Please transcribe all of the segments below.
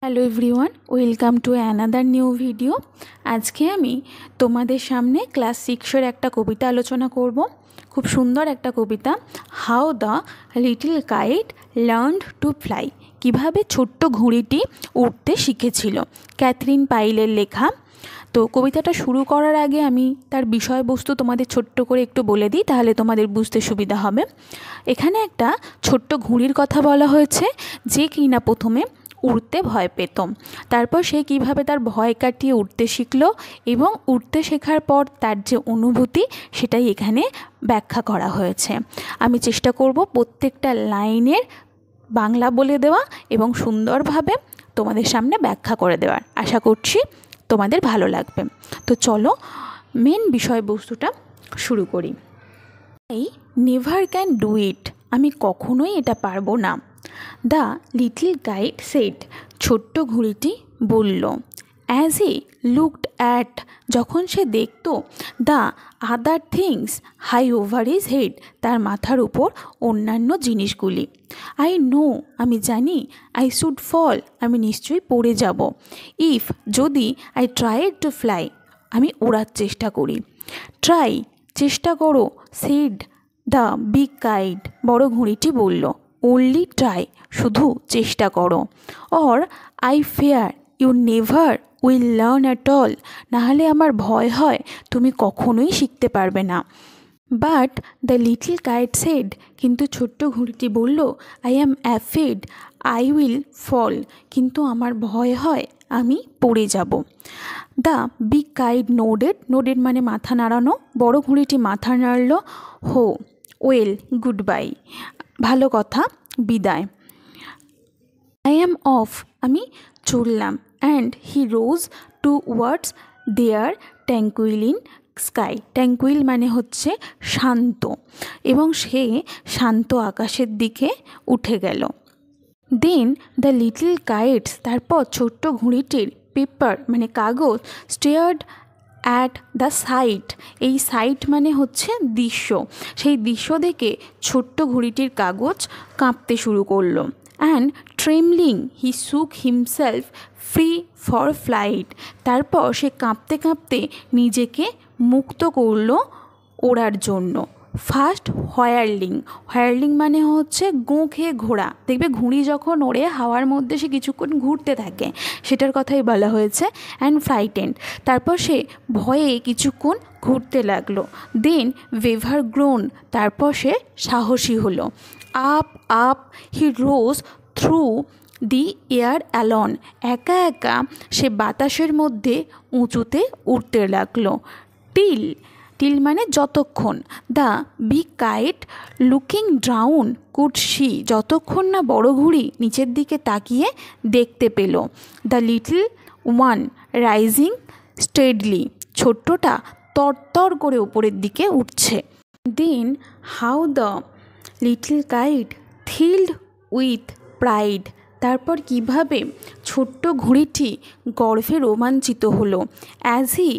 Hello everyone, welcome to another new video. আজকে আমি তোমাদের সামনে ক্লাস 6-এর একটা কবিতা আলোচনা করব। খুব সুন্দর একটা কবিতা, how the little kite learned to fly. কীভাবে ছোট্ট ঘুড়িটি উড়তে শিখেছিল, ক্যাথরিন পাইলের লেখা। তো কবিতাটা শুরু করার আগে আমি তার বিষয়বস্তু তোমাদের ছোট্ট করে একটু বলে দিই, তাহলে তোমাদের বুঝতে সুবিধা হবে। এখানে একটা ছোট্ট ঘুড়ির কথা বলা হয়েছে, যে কিনা প্রথমে উড়তে ভয় পেত। তারপর সে কিভাবে তার ভয় কাটিয়ে উড়তে শিখলো এবং উড়তে শেখার পর তার যে অনুভূতি, সেটাই এখানে ব্যাখ্যা করা হয়েছে। আমি চেষ্টা করব প্রত্যেকটা লাইনের বাংলা বলে দেওয়া এবং সুন্দরভাবে তোমাদের সামনে ব্যাখ্যা করে দেওয়ার। আশা করছি তোমাদের ভালো লাগবে। তো চলো মেন বিষয়বস্তুটা শুরু করি। এই নেভার ক্যান ডু ইট, আমি কখনোই এটা পারবো না। দ্য লিটল গাইড সেড, ছোট্ট ঘুড়িটি বলল। অ্যাজ হি লুকড অ্যাট, যখন সে দেখত the other things high over his head, তার মাথার উপর অন্যান্য জিনিসগুলি। আই নো, আমি জানি। আই শুড ফল, আমি নিশ্চয়ই পড়ে যাব। ইফ, যদি। আই ট্রাইড টু ফ্লাই, আমি ওড়ার চেষ্টা করি। ট্রাই, চেষ্টা করো। সেড দ্য বিগ কাইট, বড় ঘুড়িটি বলল। ওনলি ট্রাই, শুধু চেষ্টা করো। Or I fear you never will learn at all, নাহলে আমার ভয় হয় তুমি কখনোই শিখতে পারবে না। But the little kite said, কিন্তু ছোট্ট ঘুড়িটি বলল। I am afraid I will fall, কিন্তু আমার ভয় হয় আমি পড়ে যাব। The big kite nodded, nodded মানে মাথা নাড়ানো, বড় ঘুড়িটি মাথা নাড়ল। হো, ওয়েল, গুড বাই, ভালো কথা, বিদায়। আই অ্যাম অফ, আমি চললাম। And he rose towards their tranquil sky, tranquil মানে হচ্ছে শান্ত, এবং সে শান্ত আকাশের দিকে উঠে গেল। দেন দ্য লিটল কাইটস, তারপর ছোট্ট ঘুড়িটির পেপার মানে কাগজ, স্টেয়ার্ড অ্যাট দ্য সাইট, এই সাইট মানে হচ্ছে দৃশ্য, সেই দৃশ্য দেখে ছোট্ট ঘুড়িটির কাগজ কাঁপতে শুরু করলো। অ্যান্ড ট্রেমলিং হি শুক হিমসেলফ ফ্রি ফর ফ্লাইট, তারপর সে কাঁপতে কাঁপতে নিজেকে মুক্ত করলো ওড়ার জন্য। ফার্স্ট হোয়ারলিং, হোয়ারলিং মানে হচ্ছে গো খেয়ে ঘোড়া, দেখবে ঘুড়ি যখন ওড়ে হাওয়ার মধ্যে সে কিছুক্ষণ ঘুরতে থাকে, সেটার কথাই বলা হয়েছে। অ্যান্ড ফ্রাইটেন্ড, তারপর সে ভয়ে কিছুক্ষণ ঘুরতে লাগলো। দেন ওয়েভার গ্রোন, তারপর সে সাহসী হলো। Up up he rose through the air alone, একা একা সে বাতাসের মধ্যে উঁচুতে উঠতে লাগলো। টিল, টিল মানে যতক্ষণ। The big kite looking down could see, যতক্ষণ না বড় ঘুড়ি নিচের দিকে তাকিয়ে দেখতে পেল। The little one rising steadily, ছোট্টটা তরতর করে উপরের দিকে উঠছে। Then how the little kite thrilled with pride, তারপর কিভাবে ছোট্ট ঘুড়িটি গর্বে রোমাঞ্চিত হলো। As he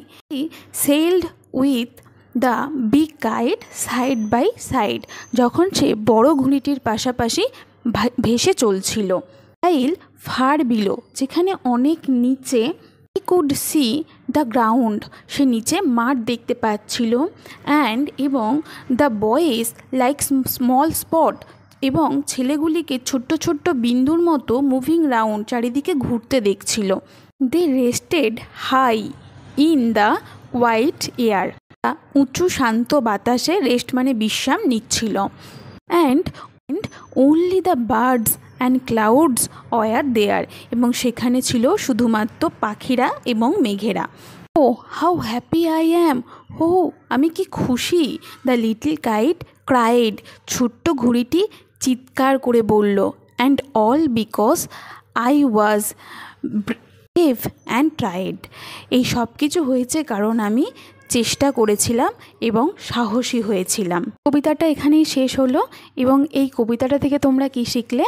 sailed with the big kite side by side, যখন সে বড় ঘুড়িটির পাশাপাশি ভেসে চলছিল। আইল ফার বিলো, যেখানে অনেক নিচে। He could see the ground, সে নিচে মাঠ দেখতে পাচ্ছিল। অ্যান্ড এবং the boys like small spot, এবং ছেলেগুলিকে ছোট্ট ছোট্ট বিন্দুর মতো মুভিং রাউন্ড, চারিদিকে ঘুরতে দেখছিল। They rested high in the white air, উঁচু শান্ত বাতাসে, রেস্ট মানে বিশ্রাম নিচ্ছিল। And only the birds and clouds were there, এবং সেখানে ছিল শুধুমাত্র পাখিরা এবং মেঘেরা। Oh how happy I am, ও আমি কি খুশি। দ্য লিটল কাইট ক্রাইড, ছোট্ট ঘুড়িটি চিৎকার করে বলল। And all because I was brave and tried, এই সব কিছু হয়েছে কারণ আমি চেষ্টা করেছিলাম এবং সাহসী হয়েছিলাম। কবিতাটা এখানেই শেষ হলো, এবং এই কবিতাটা থেকে তোমরা কি শিখলে?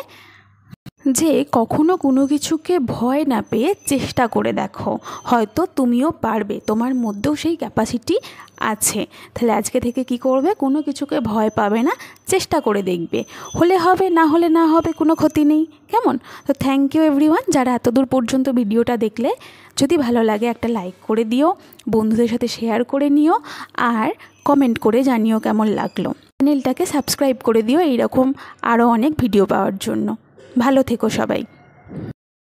যে কখনো কোনো কিছুকে ভয় না পেয়ে চেষ্টা করে দেখো, হয়তো তুমিও পারবে, তোমার মধ্যেও সেই ক্যাপাসিটি আছে। তাহলে আজকে থেকে কি করবে, কোনো কিছুকে ভয় পাবে না, চেষ্টা করে দেখবে, হলে হবে, না হলে না হবে, কোনো ক্ষতি নেই। কেমন? তো থ্যাংক ইউ এভরিওয়ান যারা এতদূর পর্যন্ত ভিডিওটা দেখলে। যদি ভালো লাগে একটা লাইক করে দিও, বন্ধুদের সাথে শেয়ার করে নিও, আর কমেন্ট করে জানিও কেমন লাগলো। চ্যানেলটাকে সাবস্ক্রাইব করে দিও এইরকম আরও অনেক ভিডিও পাওয়ার জন্য। ভালো থেকো সবাই।